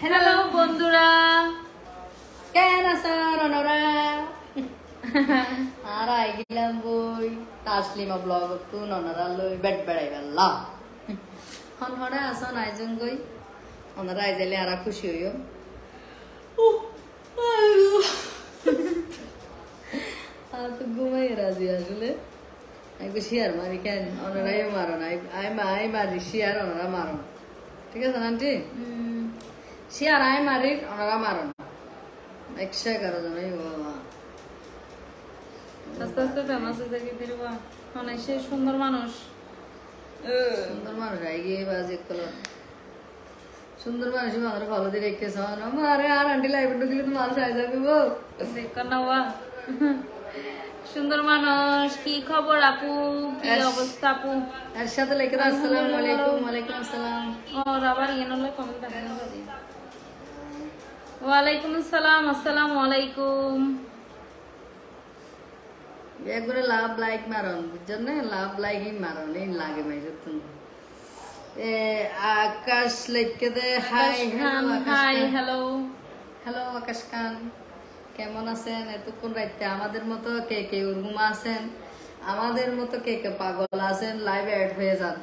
Hello বন্ধুরা, কেন আছেন ওনারা? আর আই গেলাম বই তাসলিমা ব্লগ তুন ওনারা লই বেড বেড়াই বেলা হন হড়ে আসন আইজন গই ওনারা আইজালে আর খুশি হইও। আর তো ঘুমাই রাজি আসলে একটু শিয়ার মারি কেন ওনারাই মারো না, আই মারি শিয়ার ওনারা মারো না, ঠিক আছে আন্টি? শিয়ার আই মারি ওনারা মারো না, 111 জনই বাবা। আস্তে আস্তে ফেমাস হয়ে যাবে দিরবা মানে সে সুন্দর মানুষ সুন্দর মানুষ আই গিয়ে বাজে কলো সুন্দর মানুষ আমাদের ফলো দিয়ে রেখেছ আরে আর আন্টি লাইভ ঢুকলে তো মানুষ আই যাবে গো দেখ না ওয়া সুন্দর মানুষ। কি খবর আপু, কি অবস্থা আপু? এর সাথে লিখে দাও আসসালামু আলাইকুম। ওয়ালাইকুম আসসালাম। और আবার ইনলে কমেন্ট দেখেন দাদি। ওয়ালাইকুম আসসালাম, আসসালামু আলাইকুম। একবারে লাভ লাইক মারন বুঝছেন না, লাভ লাইকই মারন এই লাগে মাই যতন। আকাশ লিখে দে হাই হাই হ্যালো হ্যালো আকাশ খান, কেমন আছেন? এতক্ষণ রাইতে আমাদের মতো কে কে উর্গুমা আছেন, আমাদের মতো কে কে পাগল আছেন, লাইভে অ্যাড হয়ে যান।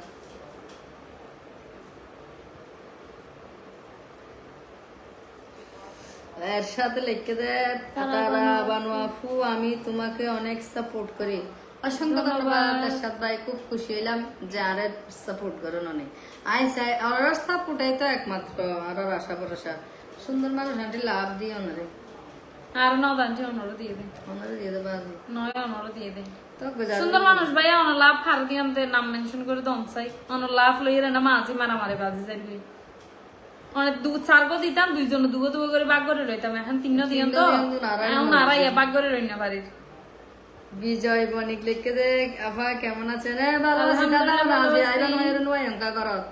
এর সাথে লিখে দে তারা বানু আপু আমি তোমাকে অনেক সাপোর্ট করি। অসংখ্য ধন্যবাদ এরশাদ ভাই, খুব খুশি হইলাম যে আরে সাপোর্ট করেন অনেক। আই চাই আর সাপোর্টাই তো একমাত্র আর আশা ভরসা। সুন্দর মানুষ আন্টি লাভ দিয়ে অনারে আর না দান্টি অনর দিয়ে দে, অনারে দিয়ে দেবা নয় অনর দিয়ে দে। তো সুন্দর মানুষ ভাইয়া অন লাভ ফার দিয়ান্তে নাম মেনশন করে দন চাই অন লাভ লইরে না মাঝি মারামারি বাজি যাইলি অনেক দু চারগো দিতাম, দুইজন দুগো দুগো করে বাগ করে লইতাম, এখন তিনও দিয়ান তো এখন আড়াইয়া বাগ করে লই না বাড়ির। বিজয় বণিক লিখে দে আফা কেমন আছেন? ভালো আছি দাদা, নাজি আইরন আইরন ওই এমকা করত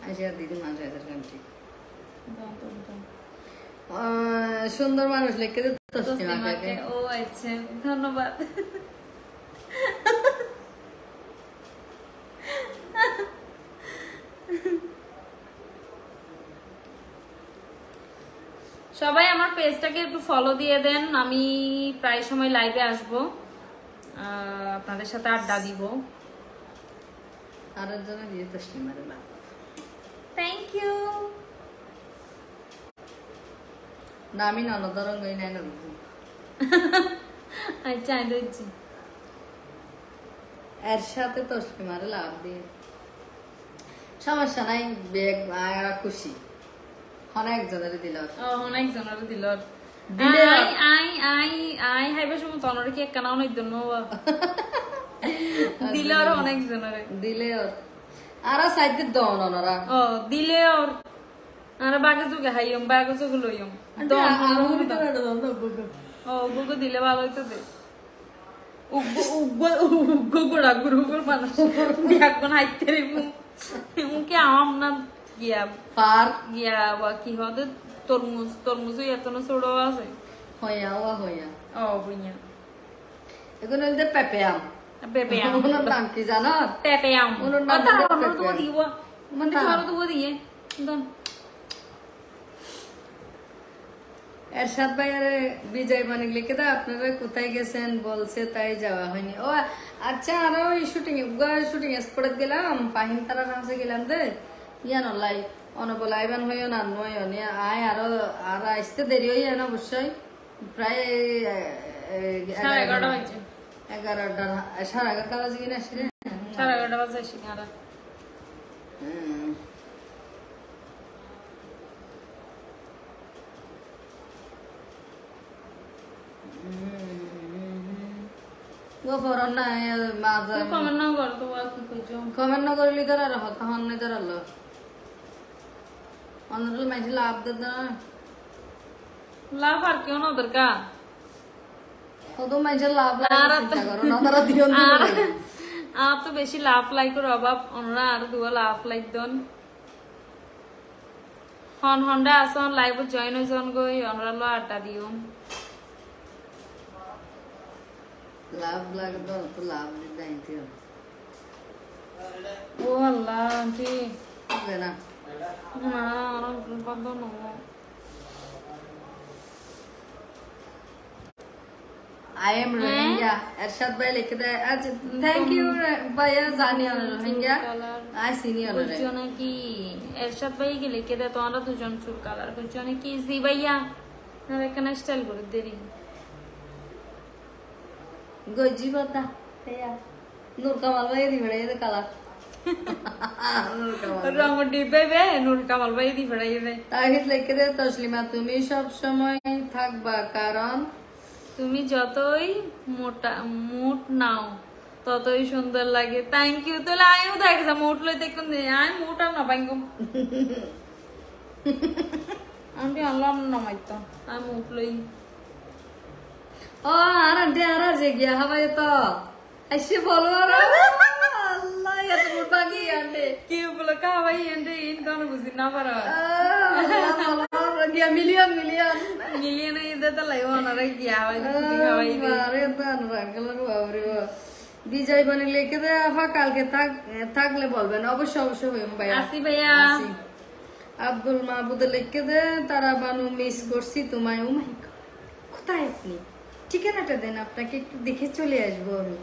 আইসা দিদি মানুষ এদের কান্ট্রি। সুন্দর মানুষ লিখে দে তসলিমাকে। ও আচ্ছা ধন্যবাদ। সবাই আমার পেজটাকে একটু ফলো দিয়ে দেন, আমি প্রায় সময় লাইভে আসবো, আপনাদের সাথে আড্ডা দিব। আর জন্য দিয়ে তসলিমারে লাভ। Thank you. না আমি ননদরং গই নাই না আচ্ছা আই দিচ্ছি। এর সাথে তসলিমারে লাভ দিয়ে সমস্যা নাই, বেগ আয়া খুশি অনেক জনের দিল অনেক জনের দিল দিলে আই আই আই হাইবে সময় তনরে কি একখানা অনেক জন দিলে আর অনেক জনের দিলে আর সাইডে দন ওনারা ও দিলে আর আর বাগে যুগে হাইয়ম বাগে যুগে লইয়ম দন ও গুগো দিলে ভালো হইতো দে উগ্গো গোড়া গুরুগুর মানুষ এখন হাইতে রিবু উনকে আম না গিয়া পার গিয়া ওয়া কি হদে তরমুজ তরমুজ এত না ছোট আছে হইয়া ওয়া হইয়া ও বুইয়া এগুলো হইতে পেঁপে আম। পেঁপে আম ওনার নাম কি জানো? পেঁপে আম ওনার নাম তার হলো অন্য পেঁপে তো আম। দিব মানে তার তো দিয়ে দন। এরশাদ ভাই আরে বিজয় মানিক লিখে দা আপনারা কোথায় গেছেন বলছে তাই যাওয়া হয়নি। ও আচ্ছা আরো শুটিং শুটিং স্পটে গেলাম, পাহিন তারা কাছে গেলাম দে ইয়ান লাইভ অনব লাইবান হইও না নয় আয় আরো আর আসতে দেরি হইয়া না অবশ্যই, প্রায় 11:30 বাজে 11টা 11:30 বাজে কিনা আসি রে 11:30 বাজে আসি আর কমেন্ট না কর তো আর কি কইছো কমেন্ট না করলি তোর আর হত হন নাই তোর আলো অনরল মাইজি লাভ দে না লাভ আর কেউ না দরকার কত মাইজি লাভ লাভ চিন্তা করো না তারা দিয়ন আর তো বেশি লাভ লাইকের অভাব, ওনারা আর দুয়া লাভ লাইক দন হন হন্ডা আসন লাইভ জয়েন হইজন গই ওনারা লো আড্ডা দিও লাভ লাগতো তো লাভ দিতে আইতে ও আল্লাহ আন্টি না না আর বন্ধ না I am Rohingya. এরশাদ ভাই লিখে দেয় আচ্ছা থ্যাংক ইউ ভাইয়া জানি আমি রোহিঙ্গা আই সিনিয়র রে বুঝছো নাকি এরশাদ ভাই কে লিখে দেয় তোমরা দুজন চুল কালার বুঝছো নাকি জি ভাইয়া না এখানে স্টাইল করে দেরি গজি বতা তেয়া নূর কামাল ভাই দি বড় এই কালার নূর কামাল রঙ ডিবে বে নুর কামাল ভাই দি ফড়াই দে তাহিদ লিখে দেয় তসলিমা তুমি সব সময় থাকবা কারণ তুমি যতই মুট নাও ততই সুন্দর লাগে থ্যাংক ইউ তাহলে আমিও দেখছা মুট লই দেখুন আমি মুট আর না পাইঙ্গম আমি আল্লাহ নামাইতো আমি মুট লই ও আর আন্টি আর যে গিয়া হাবাই তো আইসে বলো আর আল্লাহ এত মোটা কি আন্টি কি বলে কা ভাই এন্ডে ইন গান বুঝি না পারা গিয়া মিলিয়ন মিলিয়ন মিলিয়ন ইদে তো লাইও না রে গিয়া ভাই খুদি খাওয়াই দে আরে দান রাখলার বাবরে বিজয় বনে লিখে দে আফা কালকে থাকলে বলবেন অবশ্যই অবশ্যই হইম ভাই আসি ভাইয়া আব্দুল মাহবুদ লিখে দে তারা বানু মিস করছি তোমায় ও মাই গড কোথায় আপনি ঠিকানাটা দেন আপনাকে একটু দেখে চলে আসবো আমি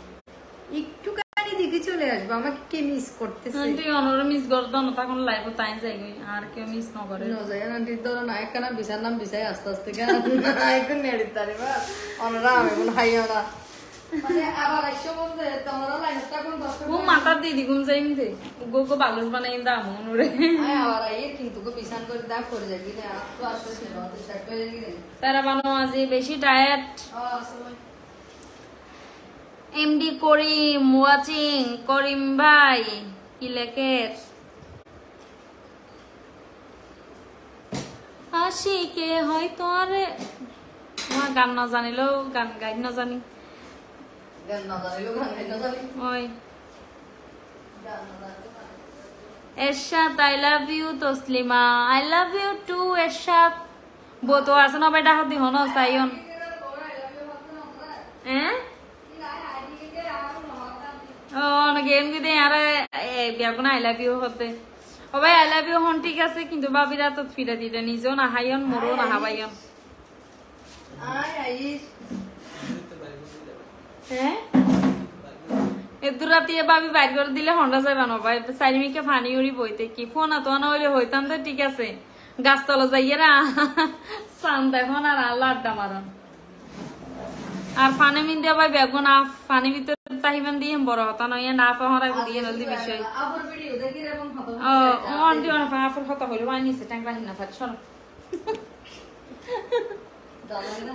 একটুখানি দেখে চলে আসবো আমাকে কে মিস করতেছে আন্টি অনর মিস করতো না তখন লাইভ তাই যাই আর কেউ মিস না করে নো যায় আন্টি ধরো না একখানা বিছার নাম বিছাই আস্তে আস্তে কেন এখন নেড়ি তারি বা অনরা আমি কোন হাইও না মানে আবার আইসো বলতে তোমরা লাইনটা কোন দশ ও মাথা দিদি ঘুম যাইমতে গো গো বালুস বানাই দাম অনুরে আয় আবার আই কিন্তু গো বিছান করে দাও করে যাবি না তো আসলে ছিল তো সেট হয়ে গেছে তারা বানো আজি বেশি টায়ার্ড আসলে এমডি করিম ওয়াচিং করিম ভাই কি লেখের আশিকে হয়তো আরে আমার গান না জানিলেও গান গাই না জানি গান না জানিলো গান গাই না জানি ওই গান না জানি Ershad I love you Taslima I love you too Ershad বতো আছে না বেটা হাতি হন সাইয়ন হ্যাঁ গেম দিতে আরে বিয়া কোন আই লাভ ইউ হতে ও ভাই আই লাভ ইউ হন ঠিক আছে কিন্তু বাবিরা তো ফিরে দিতে নিজেও না হাইয়ন মোরও না হাবাইয়ন আয় আই হ্যাঁ এদু রাতে বাবি বাইর করে দিলে হন্ডা যাবে না ভাই চারিমিকে ফানি উড়ি বইতে কি ফোন আতো না হইলে হইতাম তো ঠিক আছে গাছতলা যাইয়েরা সান দেখুন আর আল্লাহ আড্ডা মারন আর ফানে মিন দিয়া ভাই বেগুন আফ ফানি ভিতরে তাহিবেন দিয়ে বড় হতা নয় না পাহরা দিয়ে নলদি বিষয় আবার ভিডিও দেখি রে এবং ফটো ও অন্টি অন ফাফর কথা হইলো আই নিছে ট্যাংরা হিনা ফাট সর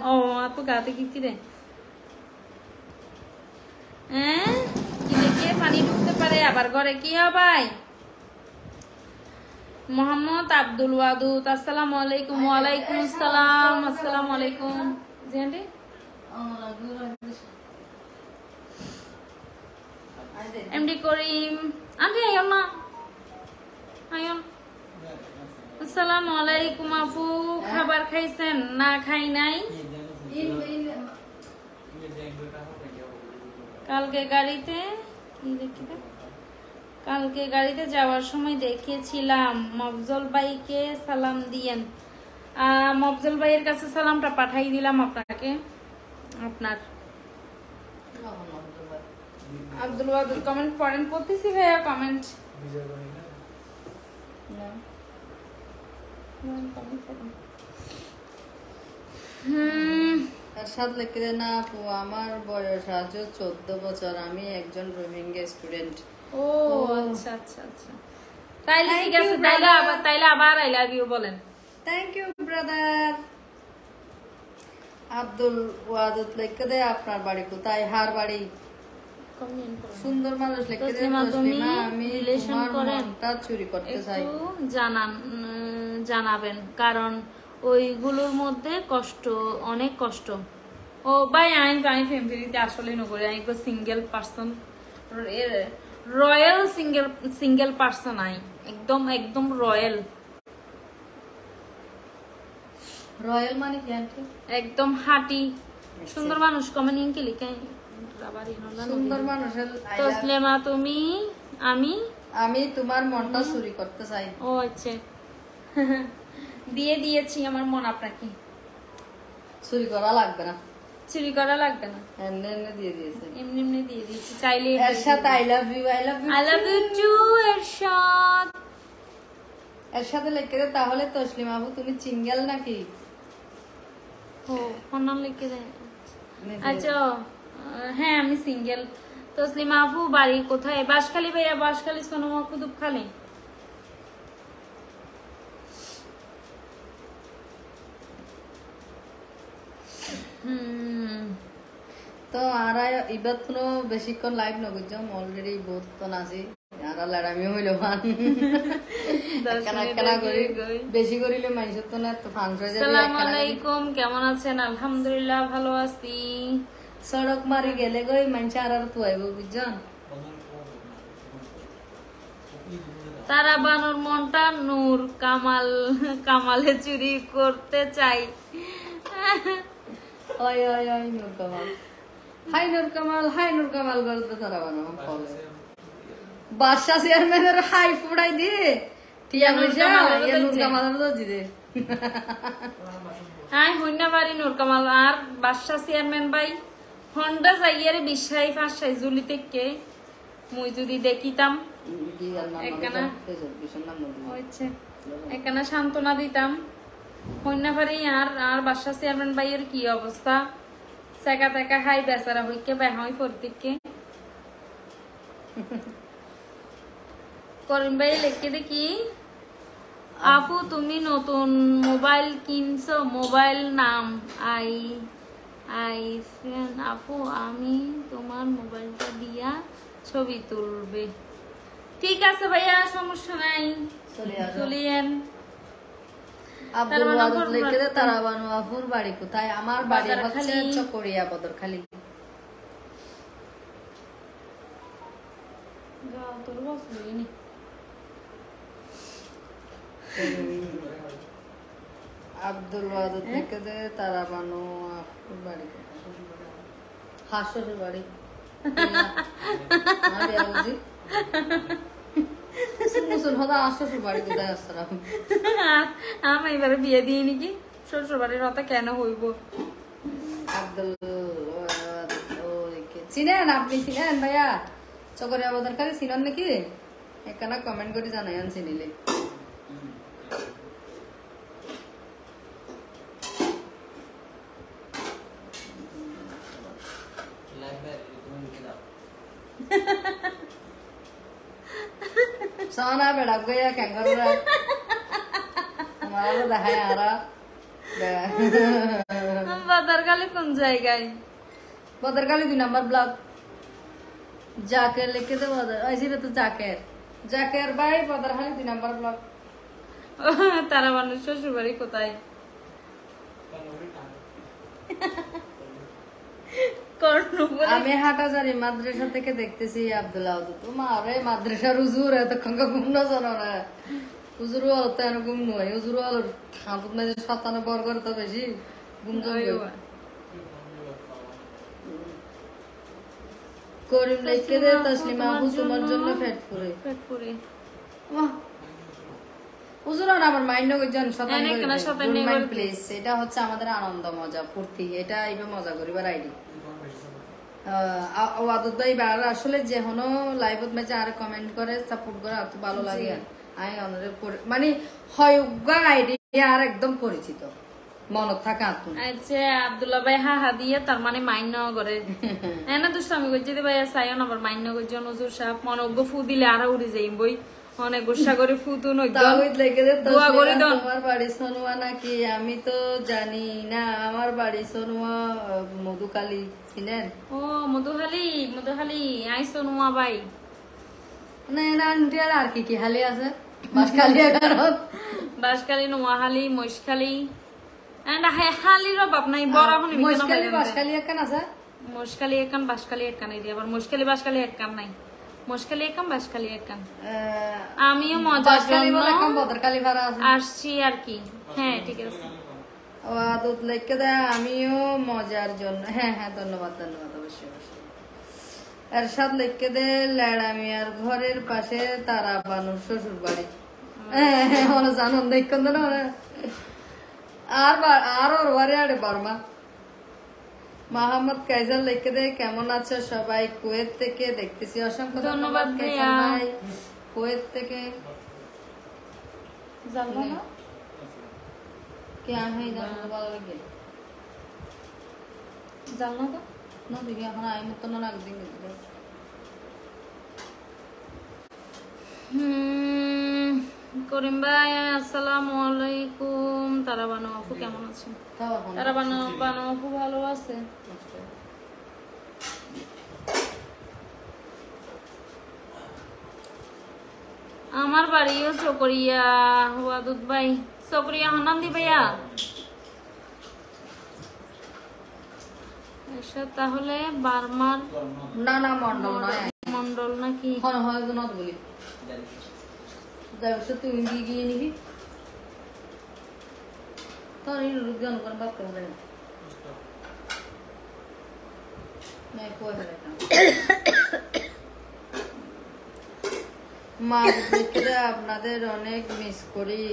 ও আপু গাতে কি রে হ্যাঁ কি দেখে পানি ঢুকতে পারে আবার ঘরে কি হয় ভাই মোহাম্মদ আব্দুল ওয়াদুদ আসসালামু আলাইকুম ওয়া আলাইকুম আসসালাম আসসালামু আলাইকুম জি আন্টি এমডি করিম আন্টি আইয়ন না আইয়ন আসসালামু আলাইকুম আপু খাবার খাইছেন না খাই নাই কালকে গাড়িতে যাওয়ার সময় দেখেছিলাম মফজল ভাইকে সালাম দিয়েন মফজল ভাইয়ের কাছে সালামটা পাঠাই দিলাম আপনাকে আপনার আব্দুল ওয়াদুদ কমেন্ট পড়েন পড়তেছি ভাইয়া কমেন্ট এরশাদ লিখে দেন আপু আমার বয়স আজও 14 বছর আমি একজন রোহিঙ্গা স্টুডেন্ট ও আচ্ছা আচ্ছা আচ্ছা তাইলে ঠিক আছে তাইলে আবার আই লাভ ইউ বলেন thank you brother Abdul Wadud লিখে দেয় আপনার বাড়ি কোথায় হার বাড়ি সুন্দর মানুষ লিখে দেয় তসলিমা আমি তোমার মনটা চুরি করতে চাই একটু জানাবেন কারণ ওইগুলোর মধ্যে কষ্ট অনেক কষ্ট ও ভাই আমি ফ্যামিলিতে আসলে নকরি আমি single person royal single person I একদম একদম রয়্যাল রয়্যাল মানে কি আন্টি একদম হাঁটি সুন্দর মানুষ কমেন্ট কি লিখে সুন্দর মানুষের তসলিমা তুমি আমি তোমার মনটা চুরি করতে চাই ও আচ্ছা দিয়েছি আমার মন আপনাকে চুরি করা লাগবে না চুরি করা লাগবে না, এমনি এমনি দিয়ে দিয়েছে। এমনি এমনি দিয়ে দিচ্ছি, চাইলে Ershad I love you, I love you, I love you too Ershad. এরশাদে লিখে দে তাহলে তসলিম আপু তুমি সিঙ্গেল নাকি? ও ফোন লিখে দেয়। আচ্ছা হ্যাঁ আমি সিঙ্গেল। তসলিমা আপু বাড়ি কোথায়? বাঁশখালী ভাইয়া, বাঁশখালী সোনমা কুতুবখালী। তো আরা ইবাদ কোনো বেশিক্ষণ লাইভ নগরজাম অলরেডি বহুত তো নাছি আরা লড়ামি হইল ফান কানা করি বেশি করিলে মানুষ তো না তো ফান হয়ে যাবে। আসসালামু আলাইকুম, কেমন আছেন? আলহামদুলিল্লাহ ভালো আছি। সড়ক মারি গেলে গই মানুষ আর তো আইব বুঝছেন। তারা বানর মনটা নূর কামাল, কামালে চুরি করতে চাই। ওই ওই ওই নূর কামাল, হাই নূর কামাল, হাই নূর কামাল করতে তারা বানো ফলে বাদশা চেয়ারম্যানের হাই ফুড়াই দিয়ে টিয়া পয়সা ইয়া নূর কামালের তো দিদে। হাই হইনা বাড়ি নূর কামাল আর বাদশা চেয়ারম্যান ভাই হন্ডা যাইয়ারে বিশ্বাই ফাঁসাই জুলি থেকে মুই যদি দেখিতাম এখানে সান্ত্বনা দিতাম। হইনাবাড়ি আর বাদশা চেয়ারম্যান ভাইয়ের কি অবস্থা, চেকা তেকা খাই বেচারা হইকে বেহাই প্রত্যেককে। করিম ভাই লিখে দেখি, আপু তুমি নতুন মোবাইল কিনছো, মোবাইল নাম আইফোন। আপু আমি তোমার মোবাইলটা দিয়া ছবি তুলবে। ঠিক আছে ভাইয়া, সমস্যা নাই, চলিয়েন। আব্দুল ওয়াদুদ লিখে দে তারা বানু আপুর বাড়ি কোথায়? আমার বাড়ি হচ্ছে চকরিয়া বদরখালী। আব্দুল ওয়াদুদ লিখে দে তারা বানু আপুর বাড়ি হাসরের বাড়ি। আমি এবারে বিয়ে দিয়ে নাকি শ্বশুর বাড়ির কথা কেন হইব? আব্দুল চিনেন আপনি? চিনেন ভাইয়া চকরিয়া বদরখালী চিনেন নাকি? এখানে কমেন্ট করে জানাই চিনিলে। सोना बेड़ा गया कैंगरू हमारा तो है यार बदरखाली কোন জায়গায়? बदरखाली 2 नंबर ब्लॉक जाकर लेके तो ऐसे तो जाकर भाई बदरखाली 2 नंबर ब्लॉक। তারা মানুষ শ্বশুর বাড়ি কোথায়? আমি হাটাজারি মাদ্রাসা থেকে দেখতেছি আব্দুল্লাহ তোমারে মাদ্রাসার হুজুর এতক্ষণ ঘুম না জানো না হুজুর তো এরকম নয় হুজুর হাঁপুক না যে 57 বর্গের তো বেশি ঘুম যাবে। করিম লিখে দে তসলিমা আপু তোমার জন্য পেট পুরে হুজুর আমার মাইন্ড গজন 57 প্লিজ। এটা হচ্ছে আমাদের আনন্দ মজা ফুর্তি, এটা এইভাবে মজা করিবার আইডি। ওয়াদুদ ভাই বাড়া আসলে যে হনো লাইভত মেজে আর কমেন্ট করে সাপোর্ট করে আর তো ভালো লাগে। আমি মানে হয়গা আইডি আর একদম পরিচিত মনত থাকা। আচ্ছা আব্দুল্লাহ ভাই হা দিয়ে তার মানে মাইন্য করে এনা দুষ্টামি করছে ভাই সাইন আবার মাইন্য করছে নজর সাহেব মনজ্ঞ ফু দিলে আর উড়ে যাই বই অনেক গুসা করে ফুতুন দোয়া করে দাও। তোমার বাড়ি সোনুয়া নাকি? আমি তো জানি না আমার বাড়ি সোনুয়া মধুখালী চিনেন? ও মধুখালী আই সোনুয়া ভাই না না আন্টি আর কি কি হালি আছে বাঁশখালী বাঁশখালী নোয়াখালী মহেশখালী এন্ড হালির বাপ নাই বড় হনি মহেশখালী বাঁশখালী একখান আছে মহেশখালী একখান বাঁশখালী একখান এই আবার মহেশখালী বাঁশখালী একখান নাই মহেশখালী একখান বাঁশখালী একখান। আমিও মজার জন্য আসছি আর কি। হ্যাঁ ঠিক আছে দুধ লেখকে দেয় আমিও মজার জন্য। হ্যাঁ হ্যাঁ ধন্যবাদ অবশ্যই অবশ্যই। এরশাদ লিখকে দে লেড়ামিয়ার ঘরের পাশে তারা বানুর শ্বশুর বাড়ি। হ্যাঁ হ্যাঁ আনন্দ আর ওর বাড়ি আরে বর্মা মোহাম্মদ কাইজার লিখে দেয় কেমন আছে সবাই কুয়েত থেকে দেখতেছি। অসংখ্য ধন্যবাদ কাইজার ভাই কুয়েত থেকে। क्या है इधर वाला लगे জানো তো ना देखिए এখন আই মত না লাগ দিন করিম ভাই আসসালামু আলাইকুম। তারা বানো আপু কেমন আছেন? তারা বানো আপু ভালো আছে। আমার বাড়িও চকরিয়া। ওয়াদুদ ভাই চকরিয়া হনান্দি ভাইয়া এসব তাহলে বার্মার না না মন্ডল নয় মন্ডল নাকি? হয় হয় না বলি যাবে তুই গিয়ে গিয়ে নিবি তোর এই লোকজন কোন বাপ করে না নাই কই হলে না মা দেখে আপনাদের অনেক মিস করি।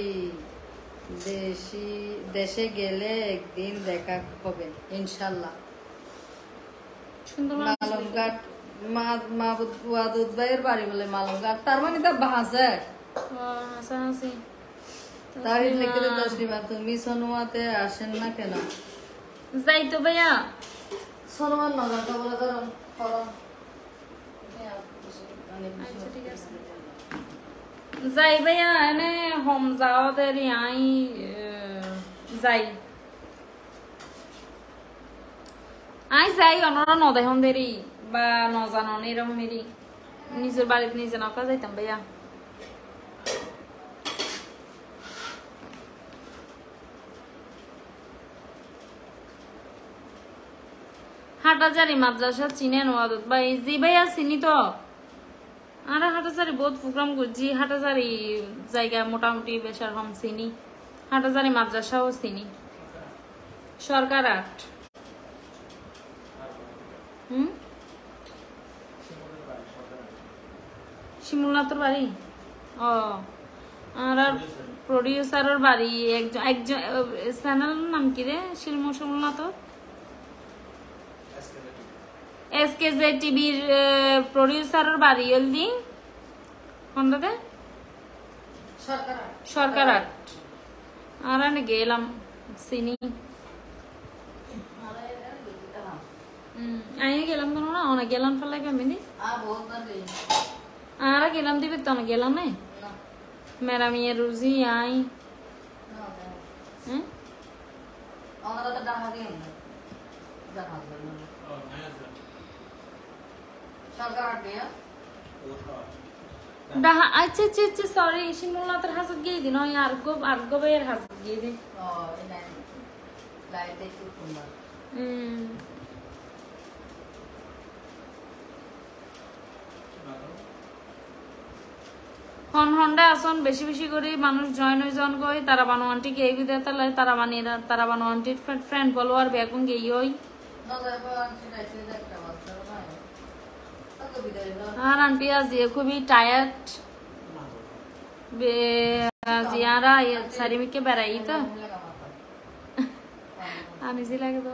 দেশে গেলে একদিন দেখা হবে ইনশাল্লাহ। সুন্দর মালমঘাট ওয়াদুদ ভাইয়ের বাড়ি বলে মালমঘাট, তার মানে তা বাসে হাসাহাসি। তাই লিখে দে তসলিমা তুমি সোনুয়াতে আসেন না কেন? যাই তো ভাইয়া সোনুয়ার নজরটা বলে ধরুন করম। আচ্ছা ঠিক আছে যাই ভাইয়া এনে হোম যাও দেরি আই যাই যাই অনরা নদেহন দেরি বা নজানন এরকমেরই নিজের বাড়িতে নিজে নকা যাইতাম ভাইয়া। হাটাজারি মাদ্রাসা চিনেন ওয়াদুদ ভাই? জি ভাইয়া চিনি তো। আর হাটাজারি বহুত প্রোগ্রাম করছি। হাটাজারি জায়গা মোটামুটি বেশার হম চিনি। হাটাজারি মাদ্রাসাও চিনি। সরকার আট শিমুলনাথর বাড়ি। ও আর প্রডিউসারের বাড়ি একজন একজন চ্যানেল নাম কি রে? শিমুলনাথর এসকেজে টিভির প্রডিউসারের বাড়ি হলদি কোনটাতে? সরকার আট। আর গেলাম চিনি আইনে গেলাম কেন না অনেক গেলাম ফেলাই ফ্যামিলি আর গেলাম দিবে তো অনেক গেলাম না মেরা মেয়ে রুজি আই হ্যাঁ ডাহা আচ্ছা আচ্ছা আচ্ছা সরি শিমুলনাথের হাজত গিয়ে দিন ওই আর্গো ভাইয়ের হাজত গিয়ে দিন। হন্ডা আসন বেশি বেশি করে মানুষ জয়েন করে তারা বানো আন্টিকে এই বিদায় তারা বানিয়ে তারা বানো আন্টির ফ্রেন্ড ফলোয়ার বেগুন গেই ওই আর আন্টি আজ খুবই টায়ার্ড জিয়ারা সারিমিকে বেড়াই তো আনিজি লাগে তো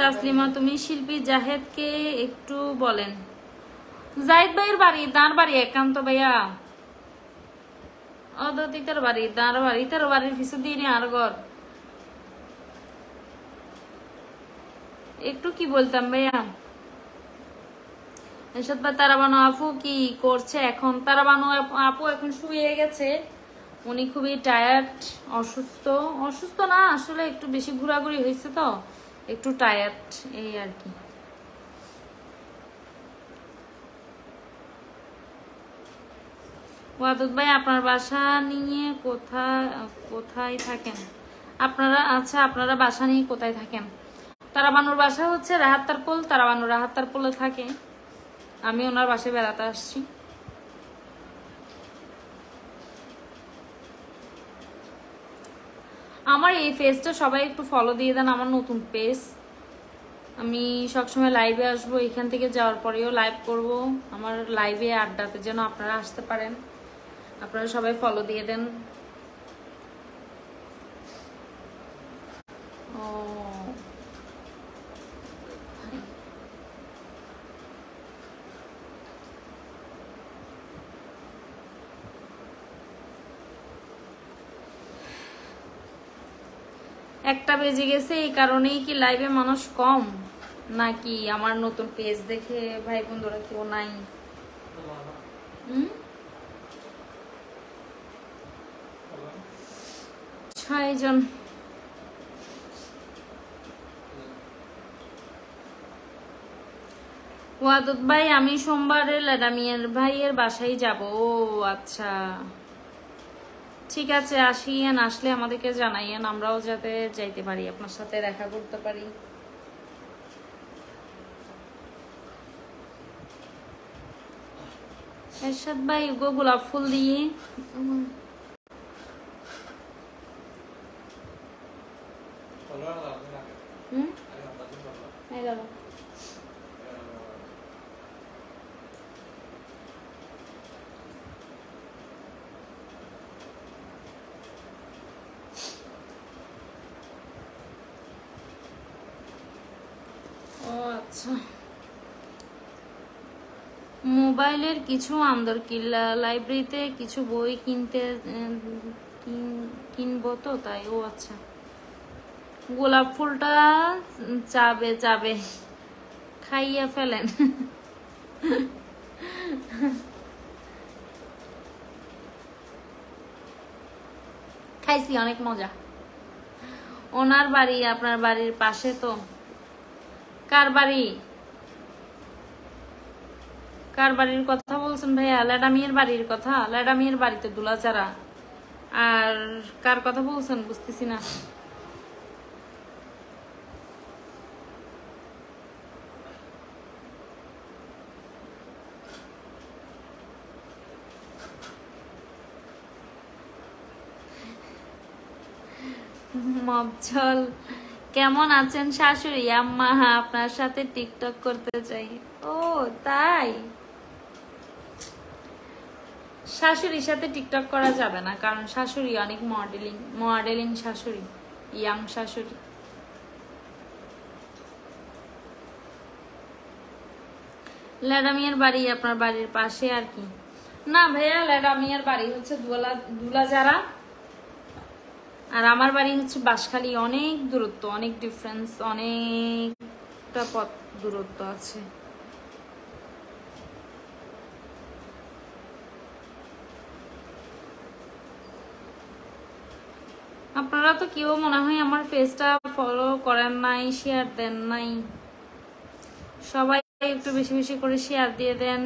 তাসলিমা তুমি শিল্পী জাহেদকে একটু বলেন। জাহিদ ভাইয়ের বাড়ি তার বাড়ি একান্ত ভাইয়া অদিতের বাড়ি তার বাড়ি তার বাড়ির পিছু দিয়ে আর ঘর একটু কি বলতাম ভাইয়া এসব। তারাবানু আপু কি করছে এখন? তারাবানু আপু এখন শুয়ে গেছে। উনি খুবই টায়ার্ড অসুস্থ না আসলে একটু বেশি ঘোরাঘুরি হয়েছে তো একটু টায়ার্ড এই আর কি। ওয়াদুদ ভাই আপনার বাসা নিয়ে কোথায় থাকেন আপনারা? আচ্ছা আপনারা বাসা নিয়ে কোথায় থাকেন? তারাবানুর বাসা হচ্ছে রাহাত্তারপোল। তারাবানু রাহাত্তারপোলে থাকে। আমি ওনার বাসায় বেড়াতে আসছি। আমার এই পেজটা সবাই একটু ফলো দিয়ে দেন। আমার নতুন পেজ, আমি সবসময় লাইভে আসবো। এখান থেকে যাওয়ার পরেও লাইভ করব। আমার লাইভে আড্ডাতে যেন আপনারা আসতে পারেন। আপনারা সবাই ফলো দিয়ে দেন। একটা বেজে গেছে, এই কারণেই কি লাইভে মানুষ কম, নাকি আমার নতুন পেজ দেখে ভাই বন্ধুরা কেউ নাই? 6 জন। ওয়াদুদ ভাই, আমি সোমবারে লেডামিয়ার ভাইয়ের বাসায় যাব। ও আচ্ছা, ঠিক আছে, আসিয়েন, আসলে আমাদেরকে জানাইয়েন, আমরাও যাতে যাইতে পারি, আপনার সাথে দেখা করতে পারি। এরশাদ ভাই, গোলাপ ফুল দিয়ে মোবাইলের কিছু আন্দরকিল্লা, লাইব্রেরিতে কিছু বই কিনবো তো তাই। ও আচ্ছা, গোলাপ ফুলটা চাবে চাবে, খাইয়া ফেলেন। খাইছি, অনেক মজা। ওনার বাড়ি আপনার বাড়ির পাশে তো? কার বাড়ি, কার বাড়ির কথা বলছেন ভাইয়া? ল্যাডামিয়ার বাড়ির কথা? ল্যাডামিয়ার বাড়িতে দুলাচারা। আর কার কথা বলছেন বুঝতেছি না। মবজল, কেমন আছেন শাশুড়ি? আম্মা, আপনার সাথে টিকটক করতে চাই। ও তাই, শাশুড়ির সাথে টিকটক করা যাবে না, কারণ শাশুড়ি অনেক মডেলিং শাশুড়ি, ইয়াং শাশুড়ি। ল্যাডামিয়ার বাড়ি আপনার বাড়ির পাশে আর কি? না ভাইয়া, ল্যাডামিয়ার বাড়ি হচ্ছে দুলাজারা, আর আমার বাড়ি হচ্ছে বাঁশখালী। অনেক দূরত্ব, অনেক ডিফারেন্স, অনেকটা পথ দূরত্ব আছে। আপনারা তো কেউ মনে হয় আমার পেজটা ফলো করেন নাই, শেয়ার দেন নাই। সবাই একটু বেশি বেশি করে শেয়ার দিয়ে দেন,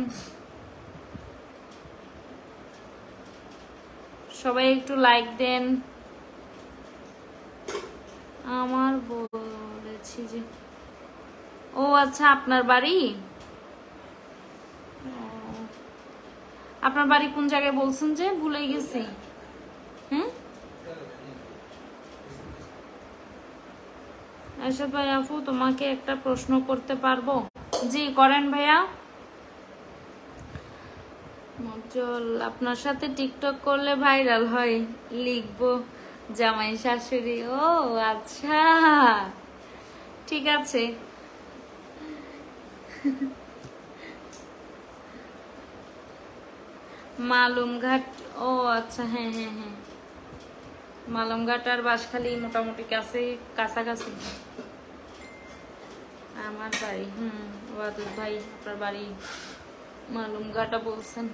সবাই একটু লাইক দেন। আমার বলেছি যে, ও আচ্ছা, আপনার বাড়ি, আপনার বাড়ি কোন জায়গায় বলছেন যে? ভুলে গেছি। হ্যাঁ এরশাদ ভাই, আপু তোমাকে একটা প্রশ্ন করতে পারবো? জি করেন ভাইয়া। মজল, আপনার সাথে টিকটক করলে ভাইরাল হয়, লিখবো জামাই শাশুড়ি। ও আচ্ছা, ঠিক আছে। মালুমঘাট, ও আচ্ছা, হ্যাঁ হ্যাঁ হ্যাঁ, মালুমঘাট আর বাঁশখালী মোটামুটি কাছাকাছি আমার বাড়ি। ওয়াদুদ ভাই, আপনার বাড়ি মালুমঘাটা বলছেন।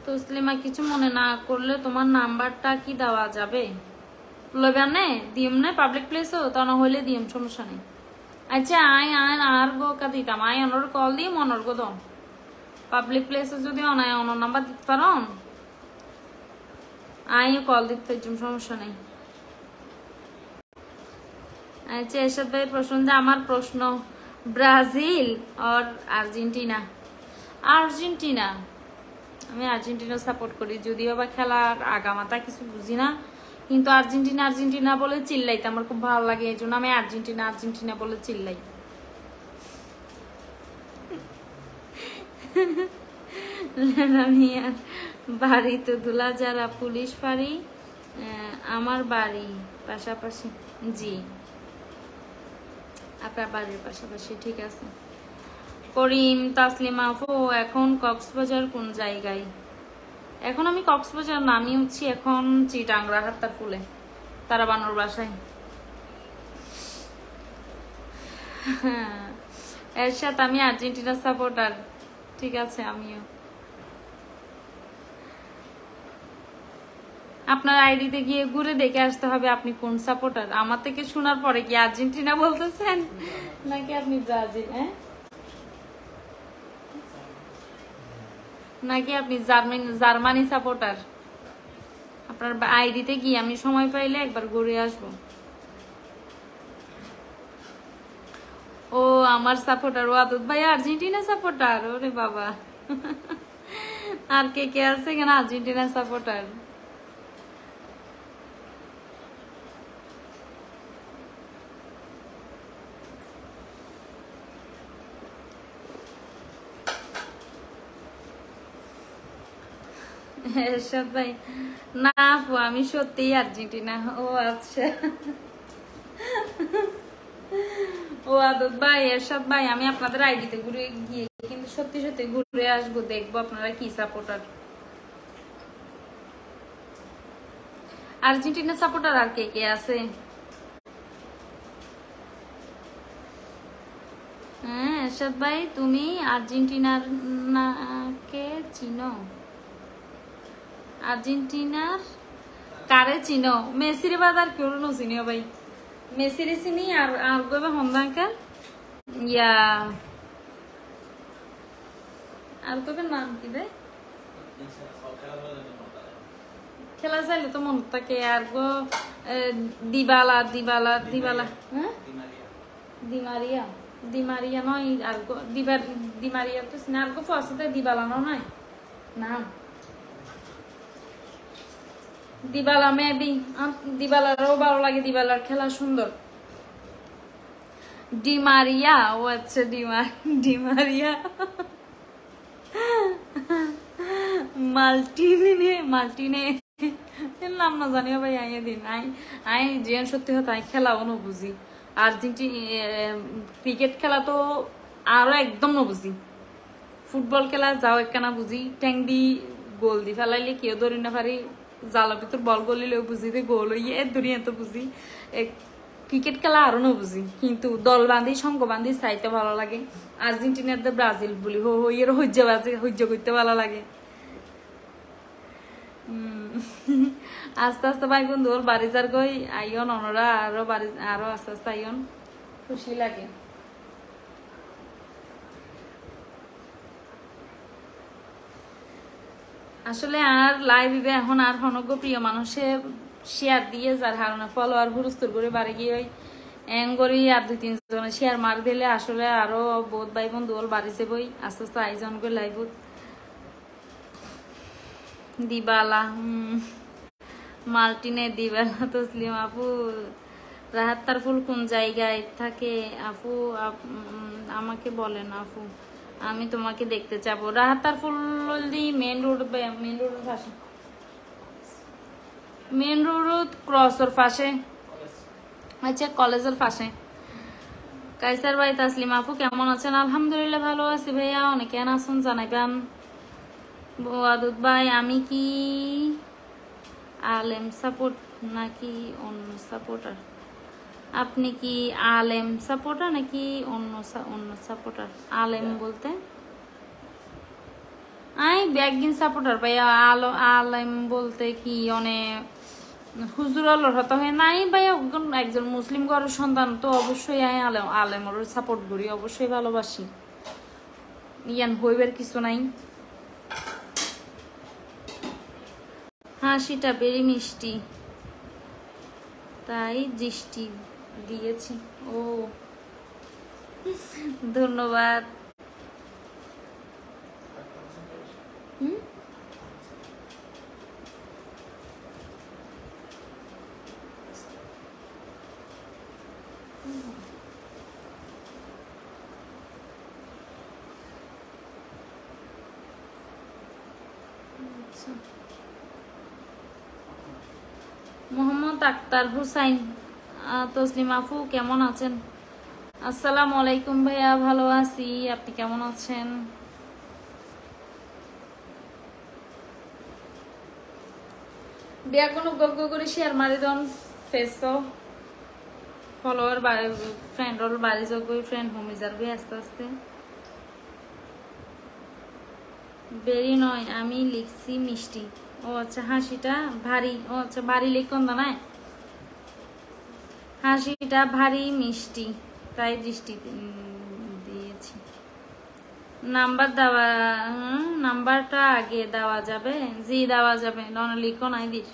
তসলিমা, কিছু মনে না করলে তোমার নাম্বারটা কি দেওয়া যাবে? লইবেন নে, দিম নে পাবলিক প্লেসও, তা না হইলে দিম, সমস্যা নেই। আচ্ছা, আর গো কা দিতাম, অনর কল দিম, অনর গো দম পাবলিক প্লেসে যদি অনর নাম্বার দিতে পারো, কল দিতে, সমস্যা নেই। আচ্ছা এরশাদ ভাইয়ের প্রশ্ন যে আমার প্রশ্ন ব্রাজিল আর আর্জেন্টিনা। আর্জেন্টিনা, আমি আর্জেন্টিনা সাপোর্ট করি, যদিও বা খেলার আগামাতা কিছু বুঝি না, কিন্তু আর্জেন্টিনা আর্জেন্টিনা বলে চিল্লাইতে আমার খুব ভালো লাগে, এই জন্য আমি আর্জেন্টিনা আর্জেন্টিনা বলে চিল্লাই। বাড়ি তো দুলা যারা পুলিশ ফাঁড়ি, আমার বাড়ি পাশাপাশি। জি, আপনার বাড়ির পাশাপাশি, ঠিক আছে। করিম তাসলিমা আপু, এখন কক্সবাজার কোন জায়গায়? এখন আমি কক্সবাজার নামি হচ্ছি এখন চিটাং রাহাত্তার ফুলে তারা বানর বাসায়। এর সাথে আমি আর্জেন্টিনা সাপোর্টার, ঠিক আছে। আমিও আপনার আইডিতে গিয়ে ঘুরে দেখে আসতে হবে আপনি কোন সাপোর্টার। আমার থেকে শোনার পরে কি আর্জেন্টিনা বলতেছেন নাকি আপনি ব্রাজিল, নাকি আপনি জার্মানি সাপোর্টার? আপনার আইডিতে গিয়ে আমি সময় পাইলে একবার ঘুরে আসবো। ও আমার সাপোর্টার ওয়াদুদ ভাই আর্জেন্টিনা সাপোর্টার, ওরে বাবা। আর কে কে আছে কেন আর্জেন্টিনা সাপোর্টার? এরশাদ ভাই না আপু আমি সত্যিই আর্জেন্টিনা। ও আচ্ছা। ও আদত ভাই, এরশাদ ভাই, আমি আপনাদের আইডিতে ঘুরে গিয়ে কিন্তু সত্যি সত্যি ঘুরে আসবো, দেখবো আপনারা কি সাপোর্টার। আর্জেন্টিনা সাপোর্টার আর কে কে আছে? হ্যাঁ এরশাদ ভাই, তুমি আর্জেন্টিনার কে চিনো? আর্জেন্টিনার কারে চিনো? মেসিরে বাদ আর কেউ নো চিনিও ভাই। মেসিরে চিনি আর আর কইবা হন্দাঙ্কার ইয়া আর কইবে নাম কি রে? খেলা চাইলে তো মন থাকে আর গো দিবালা দিবালা দিবালা, হ্যাঁ দিমারিয়া দিমারিয়া নয় আর গো দিমারিয়া তো না আর গো ফার্স্টে দিবালা নয় নাম দিবালা, মেবি দিবালারও ভালো লাগে, দিবালার খেলা সুন্দর। ডিমারিয়া, ও আচ্ছা ডিমারিয়া। মাল্টিনে নাম না জানিও ভাই, আইয়ে দিন আই যে সত্যি হতো আই খেলাও ন বুঝি। ক্রিকেট খেলা তো আরো একদম ন বুঝি। ফুটবল খেলা যাও একখানা বুঝি, ট্যাং দি গোল দি ফেলাইলে কেউ ধরি না পারি, জালের ভিতর বল গলিলেও বুঝি, গোল হইয়ে দুনিয়া তো বুঝি। ক্রিকেট খেলা আরো না বুঝি, কিন্তু দল বান্ধি সঙ্গ বান্ধি চাইতে ভালো লাগে। আর্জেন্টিনার তো ব্রাজিল বলি হইয়ের হজ্জ করতে ভালো লাগে। আস্তে আস্তে ভাই বন্ধু ওর বাড়ি যার গই আইন অনরা আরো আস্তে আস্তে আইন, খুশি লাগে। আসলে আর লাইভে এখন আর হনজ্ঞ প্রিয় মানুষে শেয়ার দিয়ে যার হারণে ফলোয়ার হুরুস্তুর করে বাড়ি গিয়ে এঙ্গরি আর 2-3 জনে শেয়ার মার দিলে আসলে আরো বহুত ভাই বন্ধু ওর বাড়ি যাবই আস্তে আস্তে আয়োজন করে লাইভ দিবালা। মাল্টিনে দিবালা তসলিম আপু, রাহাত্তার ফুল কোন জায়গায় থাকে আপু? আমাকে বলেন আপু, আমি তোমাকে দেখতে চাবো। রাহাত্তার ফুল মেন রোডের পাশে, মেন রোড ক্রসের পাশে, আচ্ছা কলেজের পাশে। কাইসার ভাই তাসলিম আপু কেমন আছেন? আলহামদুলিল্লাহ ভালো আছি ভাইয়া, অনেকে আছেন জানাইবেন। আদুত ভাই, আমি কি আলেম সাপোর্ট নাকি অন্য সাপোর্টার? আপনি কি আলেম সাপোর্টার নাকি অন্য সাপোর্টার? আলেম বলতে আই ব্যাগিন সাপোর্টার ভাইয়া, আলেম বলতে কি অনেক হুজুর আলোর হতা হয় নাই ভাইয়া, একজন মুসলিম ঘরের সন্তান তো অবশ্যই আই আলেমর সাপোর্ট করি, অবশ্যই ভালোবাসি, ইয়ান হইবার কিছু নাই। হাসিটা বেরি মিষ্টি তাই দৃষ্টি দিয়েছি। ও ধন্যবাদ। হুম আচ্ছা। মোহাম্মদ আক্তার হুসাইন, তসলিম আফু কেমন আছেন? আসসালামু আলাইকুম ভাইয়া, ভালো আছি, আপনি কেমন আছেন? বিয়া কোনো গগ্গ করে শেয়ার মারি দন ফেস ফলোয়ার বাড়ি ফ্রেন্ড ওর বাড়ি যোগ ফ্রেন্ড হোমি যাবে আস্তে আস্তে বেরি নয় আমি লিখছি মিষ্টি। ও আচ্ছা, হাসিটা ভারী। ও আচ্ছা, ভারী লিখন না, হাসিটা ভারী মিষ্টি তাই দৃষ্টি দিয়েছি। নাম্বার দেওয়া, নাম্বারটা আগে দেওয়া যাবে? জি দেওয়া যাবে, লিখো নাই দিস।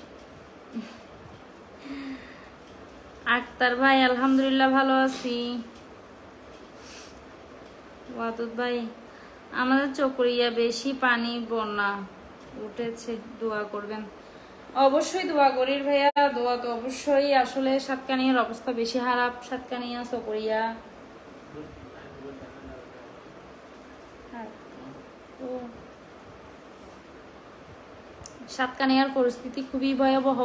আক্তার ভাই আলহামদুলিল্লাহ ভালো আছি। ওয়াদুদ ভাই আমাদের চকরিয়া বেশি পানি, বন্যা উঠেছে, দোয়া করবেন। অবশ্যই দোয়া করি ভাইয়া, দোয়া তো অবশ্যই। আসলে সাতকানিয়ার অবস্থা বেশি খারাপ, সাতকানিয়া চকরিয়া। সাতকানিয়ার পরিস্থিতি খুবই ভয়াবহ।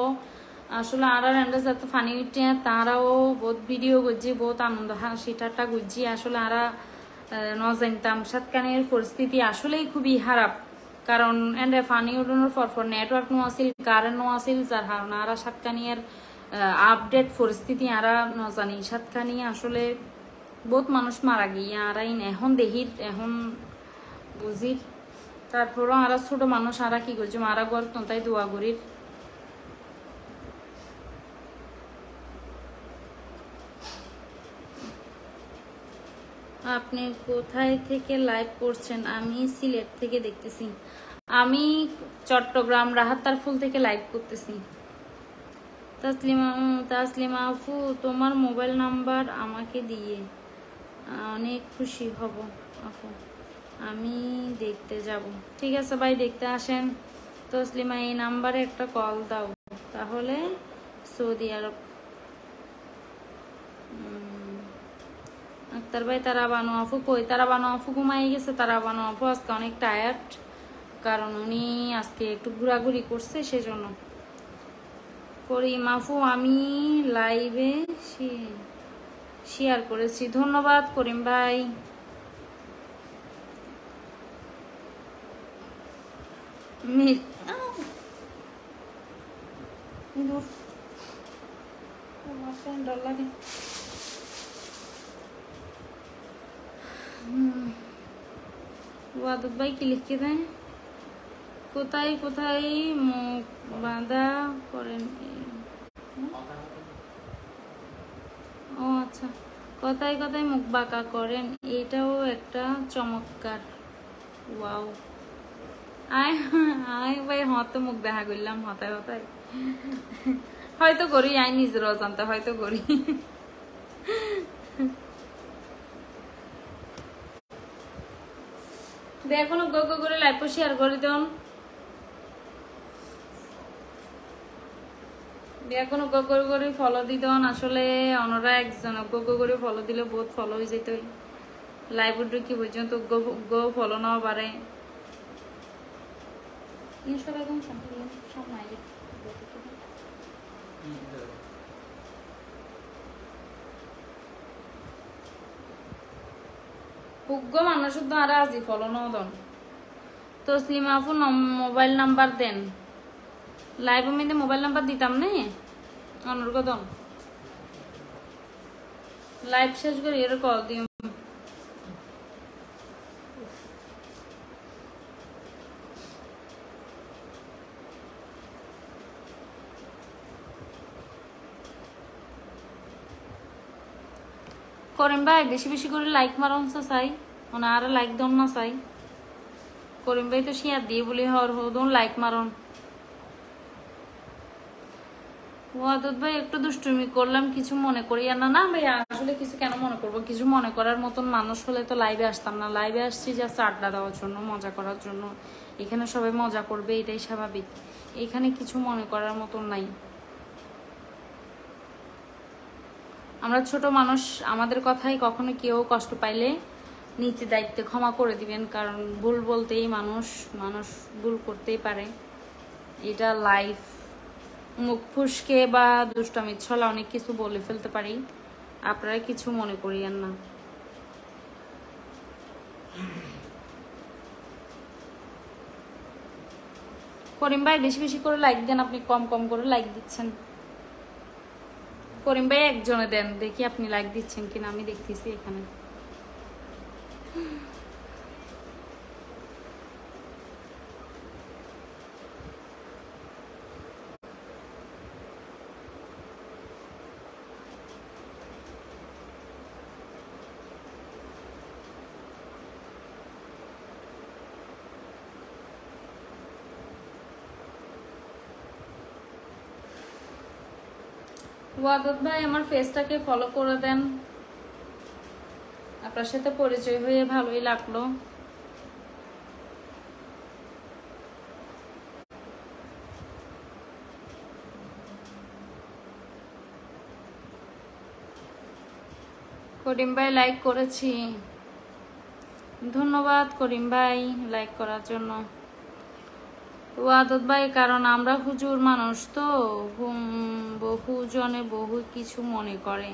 আসলে আর যত ফানি উঠে তারাও বহুত ভিডিও করছি, বহুত আনন্দ হাসি ঠাট্টা করছি। আসলে আর জানতাম সাতকানিয়ার পরিস্থিতি আসলেই খুবই খারাপ। কারণ এন্ডে ফানি উঠানোর পর নেটওয়ার্ক নো আসিল, কারেন্ট নো আসিল, যার কারণে আর সাতকানিয়ার আপডেট পরিস্থিতি আর জানি। সাতকানিয়া আসলে বহুত মানুষ মারা গিয়ে আর এখন দেহির এখন বুঝির। তারপরও আর ছোট মানুষ আর কি করছি, মারা গর তাই দোয়া করির। আপনি কোথায় থেকে লাইভ করছেন? আমি সিলেট থেকে দেখতেছি। আমি চট্টগ্রাম রাহাতার ফুল থেকে লাইভ করতেছি। তাসলিমা আফু তোমার মোবাইল নাম্বার আমাকে দিয়ে অনেক খুশি হব আপু, আমি দেখতে যাব। ঠিক আছে ভাই, দেখতে আসেন। তসলিমা এই নাম্বারে একটা কল দাও, তাহলে সৌদি আরব। আক্তার ভাই তারা বানু আফু কই? তারা বানু আফু ঘুমাই গেছে। তারা বানু আফু আজকে অনেক টায়ার্ড, কারণ উনি আজকে একটু ঘোরাঘুরি করছে সেজন্য। করিম আফু আমি লাইভে শেয়ার করেছি, ধন্যবাদ করিম ভাই। ওয়াদুদ ভাই কি লিখে দেয়? কোথায় কোথায় মুখ বাঁধা করেন? ও আচ্ছা, কোথায় কোথায় মুখ বাঁকা করেন, এটাও একটা চমৎকার। ওয়াও, আয় আয় ভাই, হতে মুখ দেখা করলাম হতায় হতায়, হয়তো করি আই নিজের অজান্তে হয়তো করি। দেখো গো করে লাইভ শেয়ার করে দেন। এখন করে ফলো দিতেন। আসলে অনরা একজন করে ফলো দিলে বহুত ফলো হয়ে যেত। লাইভ কি পর্যন্ত গো ফলো নাও পারে। মানুষ আর আজি ফলো নাও দন। তসলিমা আপু মোবাইল নাম্বার দেন। লাইভ মধ্যে মোবাইল নাম্বার দিতাম না অনুরোধন। লাইভ শেষ করে এর কল দিও। করিম ভাই বেশি বেশি করে লাইক মারন চাই, মানে আর লাইক দন না চাই। করিম ভাই তো শেয়ার দিয়ে বলি হর হদন লাইক মারন। ওয়াদুদ ভাই একটু দুষ্টুমি করলাম, কিছু মনে করি না। না ভাই আসলে কিছু কেন মনে করবো, কিছু মনে করার মতন মানুষ হলে তো লাইভে আসতাম না। লাইভে আসছি জাস্ট আড্ডা দেওয়ার জন্য, মজা করার জন্য। এখানে সবাই মজা করবে, এটাই স্বাভাবিক। এখানে কিছু মনে করার মতন নাই। আমরা ছোট মানুষ, আমাদের কথাই কখনো কেউ কষ্ট পাইলে নিচে দায়িত্বে ক্ষমা করে দিবেন, কারণ ভুল বলতেই মানুষ ভুল করতেই পারে। এটা লাইফ। মুখ ফুসকে বা দুষ্টামি ছলা অনেক কিছু বলে ফেলতে পারি, আপনারা কিছু মনে করিয়েন না। করিম ভাই বেশি বেশি করে লাইক দেন, আপনি কম কম করে লাইক দিচ্ছেন। করিম ভাই একজনে দেন, দেখি আপনি লাইক দিচ্ছেন কিনা, আমি দেখতেছি এখানে। ওয়াদত ভাই আমার ফেসটাকে ফলো করে দেন, আপনার সাথে পরিচয় হয়ে ভালোই লাগলো। করিম ভাই লাইক করেছি, ধন্যবাদ করিম ভাই লাইক করার জন্য। ওয়াদত ভাই কারণ আমরা হুজুর মানুষ তো, বহু জনে বহু কিছু মনে করে,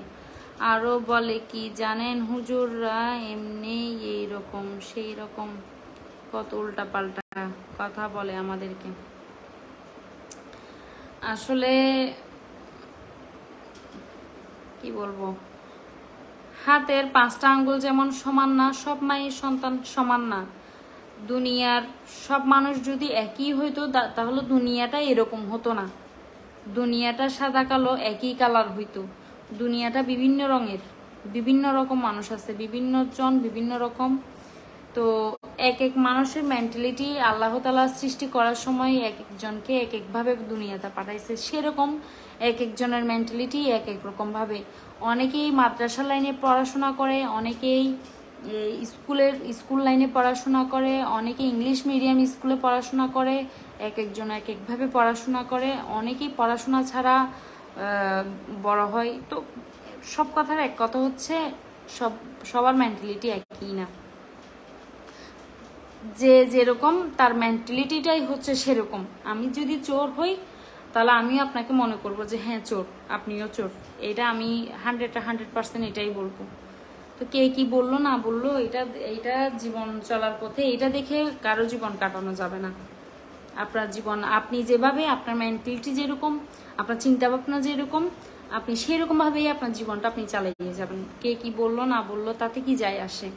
আরো বলে কি জানেন, হুজুররা এমনি এইরকম সেই রকম কত উল্টা পাল্টা কথা বলে আমাদেরকে। আসলে কি বলবো, হাতের 5টা আঙ্গুল যেমন সমান না, সব মায়ের সন্তান সমান না। দুনিয়ার সব মানুষ যদি একই হইতো তাহলে দুনিয়াটা এরকম হতো না। দুনিয়াটা সাদা কালো একই কালার হইতো। দুনিয়াটা বিভিন্ন রঙের, বিভিন্ন রকম মানুষ আছে, বিভিন্ন জন বিভিন্ন রকম। তো এক এক মানুষের মেন্টালিটি আল্লাহ তাআলা সৃষ্টি করার সময় এক একজনকে এক একভাবে দুনিয়াতে পাঠাইছে, সেরকম এক একজনের মেন্টালিটি এক এক রকম ভাবে। অনেকেই মাদ্রাসা লাইনে পড়াশোনা করে, অনেকেই স্কুল লাইনে পড়াশোনা করে, অনেকে ইংলিশ মিডিয়াম স্কুলে পড়াশোনা করে, এক একজন এক একভাবে পড়াশোনা করে, অনেকেই পড়াশোনা ছাড়া বড় হয়। তো সব কথার এক কথা হচ্ছে সবার মেন্টালিটি একই না। যে যেরকম তার মেন্টালিটিটাই হচ্ছে সেরকম। আমি যদি চোর হই তাহলে আমিও আপনাকে মনে করব যে হ্যাঁ চোর, আপনিও চোর। এটা আমি 100% এটাই বলবো। তো কে কি বললো না বললো, এটা জীবন চলার পথে, এটা দেখে কারো জীবন কাটানো যাবে না। আপনার জীবন আপনি যেভাবে, আপনার মেন্টালিটি যেরকম, আপনার চিন্তা ভাবনা যেরকম, আপনি সেরকম ভাবেই আপনার জীবনটা আপনি চালিয়ে যাবেন। কে কি বললো না বললো তাতে কি যায় আসে।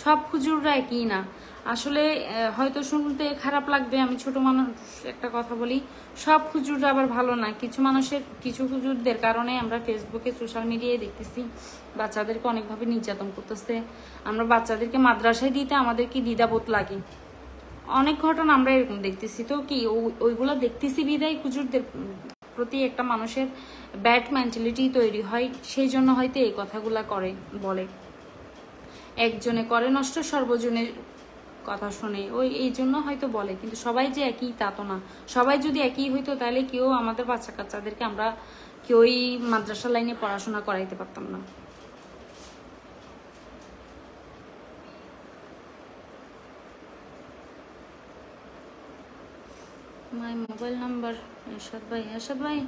সব হুজুররা একই না। আসলে হয়তো শুনতে খারাপ লাগবে, আমি ছোট মানুষ একটা কথা বলি, সব হুজুররা আবার ভালো না। কিছু হুজুরদের কারণে আমরা ফেসবুকে সোশ্যাল মিডিয়ায় দেখতেছি বাচ্চাদেরকে অনেকভাবে নির্যাতন করতেছে। আমরা বাচ্চাদেরকে মাদ্রাসায় দিতে আমাদের কি দ্বিধাবোধ লাগে। অনেক ঘটনা আমরা এরকম দেখতেছি। তো কি ওইগুলো দেখতেছি বিদায় হুজুরদের প্রতি একটা মানুষের ব্যাড মেন্টালিটি তৈরি হয়, সেই জন্য হয়তো এই কথাগুলা বলে। একজনে করে নষ্ট, সর্বজনের কথা শুনে, এই জন্য হয়তো বলে। কিন্তু সবাই যে একই তা তো না। সবাই যদি একই হইতো তাহলে কেউ আমাদের বাচ্চা কাচ্চাদেরকে আমরা কেউই মাদ্রাসা লাইনে পড়াশোনা করাইতে পারতাম না। মাই মোবাইল নাম্বার এরশাদ ভাই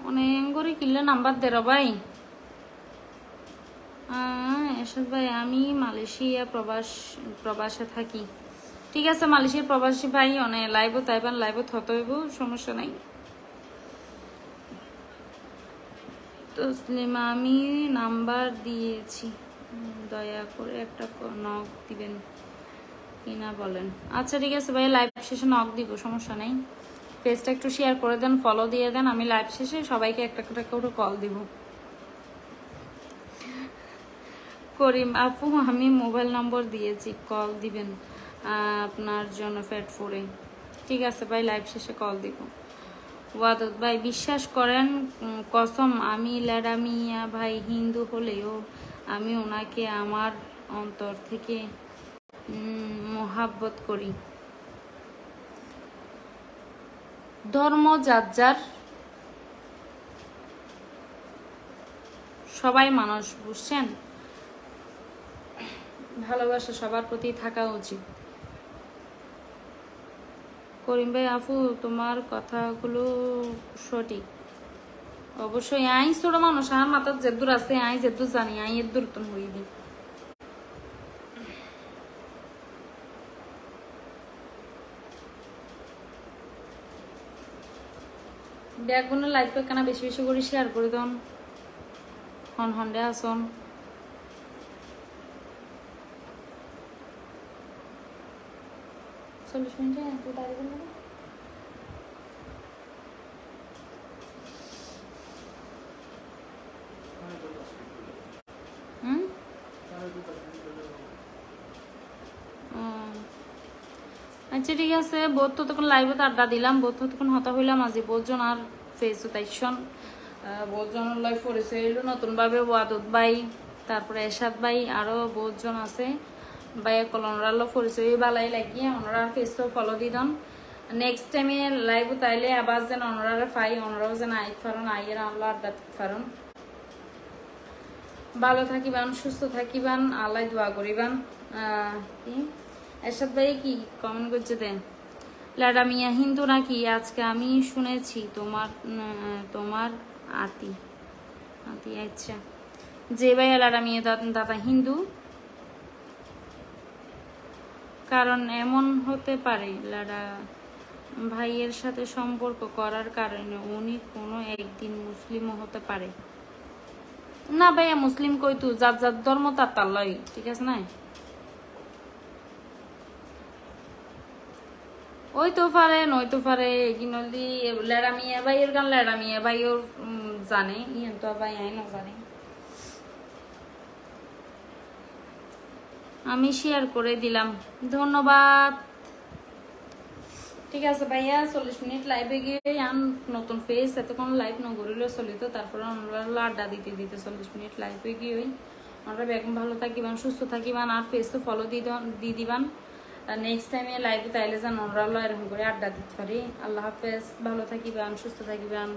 অনেক করে কিনলে নাম্বার দে রে ভাই। এরশাদ ভাই আমি মালয়েশিয়া প্রবাসে থাকি। ঠিক আছে মালয়েশিয়ার প্রবাসী ভাই, অনেক লাইভও তাইবান লাইভও থত হইব, সমস্যা নাই। তসলিমা আমি নাম্বার দিয়েছি, দয়া করে একটা নক দিবেন কিনা বলেন। আচ্ছা ঠিক আছে ভাই, লাইভ শেষে নক দিব, সমস্যা নেই। পেজটা একটু শেয়ার করে দেন, ফলো দিয়ে দেন, আমি লাইভ শেষে সবাইকে একটা করে কল দিব। করিম আপু আমি মোবাইল নম্বর দিয়েছি, কল দিবেন আপনার জন্য ফ্যাট ফুডে। ঠিক আছে ভাই, লাইভ শেষে কল দিব। ওয়াদত ভাই বিশ্বাস করেন, কসম আমি ল্যাডামিয়া ভাই হিন্দু হলেও আমি ওনাকে আমার অন্তর থেকে মোহাব্বত করি। ধর্ম যার যার, সবাই মানুষ, বুঝছেন? ভালোবাসা সবার প্রতি থাকা উচিত। করিম ভাই আপু তোমার কথাগুলো সঠিক। অবশ্যই আই ছোট মানুষ, আমার মাথার যেদূর আছে আই যেদূর জানি আই এর দূর তো হয়ে দিই। ব্যাগগুলো লাইক কেনা বেশি বেশি করে শেয়ার করে দেন। হন হন্ডে আসন। চল্লিশ মিনিটে আচ্ছা ঠিক আছে, বোধ তো তখন লাইভে আড্ডা দিলাম, বোধ তো তখন হতা হইলাম আজি বোধজন আর ফেসবুক তাইশন বোধজন লাইভ পড়েছে এলো নতুনভাবে ওয়াদত ভাই, তারপরে এরশাদ ভাই, আরো বোধজন আছে ভাই কলনরালো পড়েছে ওই বালাই লাগিয়ে ওনারা ফেসবুক ফলো দিদন। নেক্সট টাইমে লাইভ তাইলে আবার যেন ওনারা পাই, ওনারাও যেন আইত পারেন, আইয়ের আল্লাহ আড্ডা পারেন। ভালো থাকিবান, সুস্থ থাকিবান, আল্লাহ দোয়া করিবান। কি এরশাদ ভাই কি কমেন্ট করছে দেন? লাডা মিয়া হিন্দু নাকি? আজকে আমি শুনেছি তোমার আতি আতি। আচ্ছা যে ভাই লাডা মিয়া দাদা হিন্দু, কারণ এমন হতে পারে লাডা ভাইয়ের সাথে সম্পর্ক করার কারণে উনি কোনো একদিন মুসলিমও হতে পারে না। ভাইয়া মুসলিম কইতু যার যার ধর্ম তার তার লয়, ঠিক আছে না? ওই তো পারে নই তো পারে কিনলি লেড়ামিয়া ভাইয়ের গান লেড়ামিয়া ভাই ওর জানে, ইয়েন তো ভাই আই না জানে। আমি শেয়ার করে দিলাম, ধন্যবাদ। ঠিক আছে ভাইয়া 40 মিনিট লাইভে গিয়ে আন নতুন ফেস এতক্ষণ লাইভ নগরিলে চলিত, তারপরে আমরা আড্ডা দিতে দিতে 40 মিনিট লাইভে গিয়ে আমরা বেগম ভালো থাকিবান, সুস্থ থাকিবান, আর ফেস তো ফলো দিয়ে দিবান। নেক্সট টাইমে লাইভে তাইলে যান আমরা এরকম করে আড্ডা দিতে পারি। আল্লাহ হাফেজ, ভালো থাকিবান, সুস্থ থাকিবান।